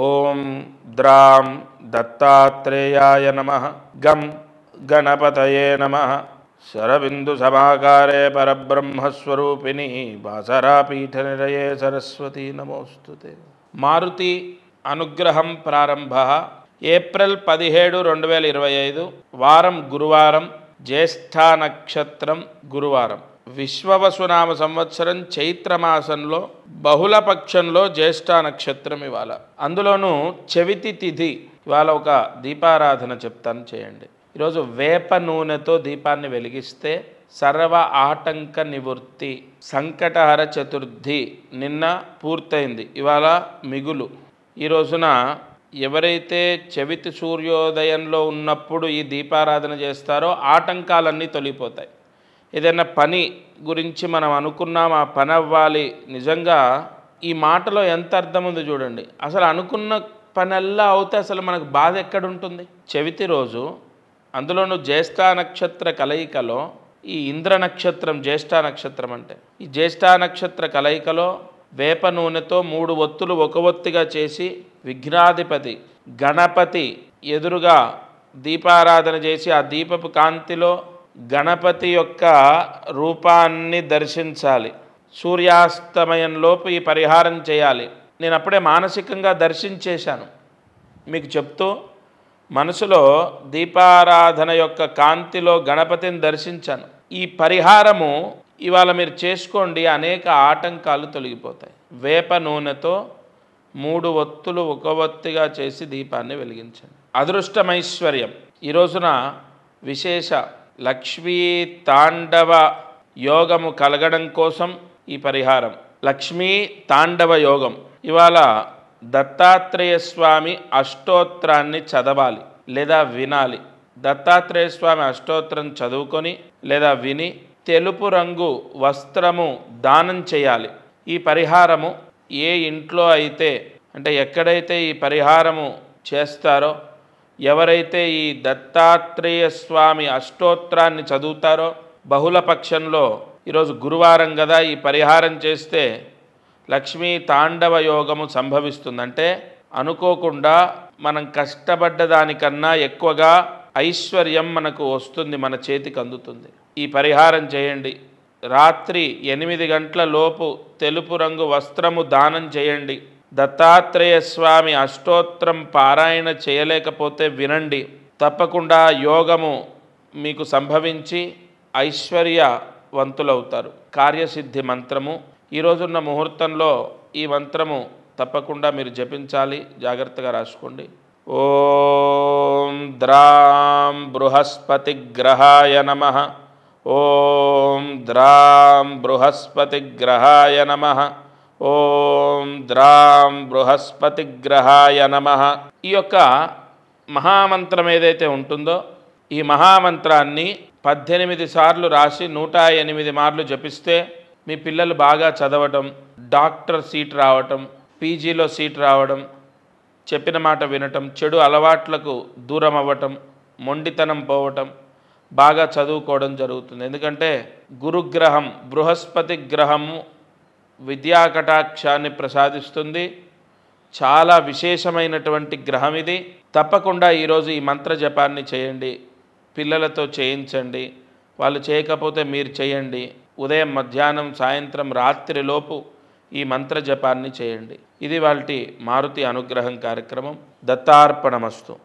ఓం ద్రాం దత్తాత్రేయాయ నమః. గం గణపతయే నమః. శరబిందు సమాకారే పరబ్రహ్మస్వరూపిణి వాసరాపీఠనిలయే సరస్వతీ నమోస్తుతే. మారుతి అనుగ్రహం ప్రారంభ. ఏప్రిల్ 17, 2025 వారం గురువారం, జ్యేష్ఠ నక్షత్రం గురువారం. విశ్వవసునామ సంవత్సరం చైత్రమాసంలో బహుళపక్షంలో జ్యేష్ఠ నక్షత్రం ఇవాళ. అందులోనూ చవితి తిథి. ఇవాళ ఒక దీపారాధన చెప్తాను, చేయండి. ఈరోజు వేప నూనెతో దీపాన్ని వెలిగిస్తే సర్వ ఆటంక నివృత్తి. సంకటహర చతుర్థి నిన్న పూర్తయింది, ఇవాళ మిగులు. ఈ రోజున ఎవరైతే చవితి సూర్యోదయంలో ఉన్నప్పుడు ఈ దీపారాధన చేస్తారో ఆటంకాలన్నీ తొలగిపోతాయి. ఏదైనా పని గురించి మనం అనుకున్నాం, ఆ పని అవ్వాలి. నిజంగా ఈ మాటలో ఎంత అర్థం ఉంది చూడండి. అసలు అనుకున్న పనల్లా అవుతే అసలు మనకు బాధ ఎక్కడుంటుంది? చవితి రోజు, అందులోనూ జ్యేష్ఠ నక్షత్ర కలయికలో, ఈ ఇంద్ర నక్షత్రం జ్యేష్ఠ నక్షత్రం అంటే, ఈ జ్యేష్ఠ నక్షత్ర కలయికలో వేప నూనెతో 3 ఒత్తులు ఒక ఒత్తిగా చేసి విఘ్నాధిపతి గణపతి ఎదురుగా దీపారాధన చేసి ఆ దీపపు కాంతిలో గణపతి యొక్క రూపాన్ని దర్శించాలి. సూర్యాస్తమయంలోపు ఈ పరిహారం చేయాలి. నేను అప్పుడే మానసికంగా దర్శించేశాను, మీకు చెప్తూ మనసులో దీపారాధన యొక్క కాంతిలో గణపతిని దర్శించాను. ఈ పరిహారము ఇవాళ మీరు చేసుకోండి, అనేక ఆటంకాలు తొలగిపోతాయి. వేప నూనెతో 3 ఒత్తులు ఒక ఒత్తిగా చేసి దీపాన్ని వెలిగించండి. అదృష్టమైశ్వర్యం. ఈ రోజున విశేష లక్ష్మీ తాండవ యోగము కలగడం కోసం ఈ పరిహారం. లక్ష్మీ తాండవ యోగం. ఇవాళ దత్తాత్రేయ స్వామి అష్టోత్తరాన్ని చదవాలి లేదా వినాలి. దత్తాత్రేయ స్వామి అష్టోత్తరం చదువుకొని లేదా విని తెలుపు రంగు వస్త్రము దానం చేయాలి. ఈ పరిహారము ఏ ఇంట్లో అయితే, అంటే ఎక్కడైతే ఈ పరిహారము చేస్తారో, ఎవరైతే ఈ దత్తాత్రేయ స్వామి అష్టోత్తరాన్ని చదువుతారో, బహుళపక్షంలో ఈరోజు గురువారం కదా, ఈ పరిహారం చేస్తే లక్ష్మీ తాండవ యోగము సంభవిస్తుంది. అంటే అనుకోకుండా మనం కష్టపడ్డ దానికన్నా ఎక్కువగా ఐశ్వర్యం మనకు వస్తుంది, మన చేతికి అందుతుంది. ఈ పరిహారం చేయండి. రాత్రి 8 గంటల లోపు తెలుపు రంగు వస్త్రము దానం చేయండి. దత్తాత్రేయ స్వామి అష్టోత్తరం పారాయణ చేయలేకపోతే వినండి. తప్పకుండా యోగము మీకు సంభవించి ఐశ్వర్యవంతులవుతారు. కార్యసిద్ధి మంత్రము. ఈరోజున్న ముహూర్తంలో ఈ మంత్రము తప్పకుండా మీరు జపించాలి, జాగ్రత్తగా రాసుకోండి. ఓం ద్రాం బృహస్పతి గ్రహాయ నమః. ఓం ద్రాం బృహస్పతి గ్రహాయ నమః. ఓం ద్రాం బృహస్పతి గ్రహాయ నమః. ఈ యొక్క మహామంత్రం ఏదైతే ఉంటుందో, ఈ మహామంత్రాన్ని 18 సార్లు రాసి 108 మార్లు జపిస్తే మీ పిల్లలు బాగా చదవటం, డాక్టర్ సీట్ రావటం, పీజీలో సీట్ రావడం, చెప్పిన మాట వినటం, చెడు అలవాట్లకు దూరం అవ్వటం, మొండితనం పోవటం, బాగా చదువుకోవడం జరుగుతుంది. ఎందుకంటే గురుగ్రహం, బృహస్పతి గ్రహము విద్యా కటాక్షాన్ని ప్రసాదిస్తుంది. చాలా విశేషమైనటువంటి గ్రహం ఇది. తప్పకుండా ఈరోజు ఈ మంత్ర జపాన్ని చేయండి. పిల్లలతో చేయించండి, వాళ్ళు చేయకపోతే మీరు చేయండి. ఉదయం, మధ్యాహ్నం, సాయంత్రం, రాత్రిలోపు ఈ మంత్ర జపాన్ని చేయండి. ఇది వాల్టి మారుతి అనుగ్రహం కార్యక్రమం. దత్తార్పణమస్తు.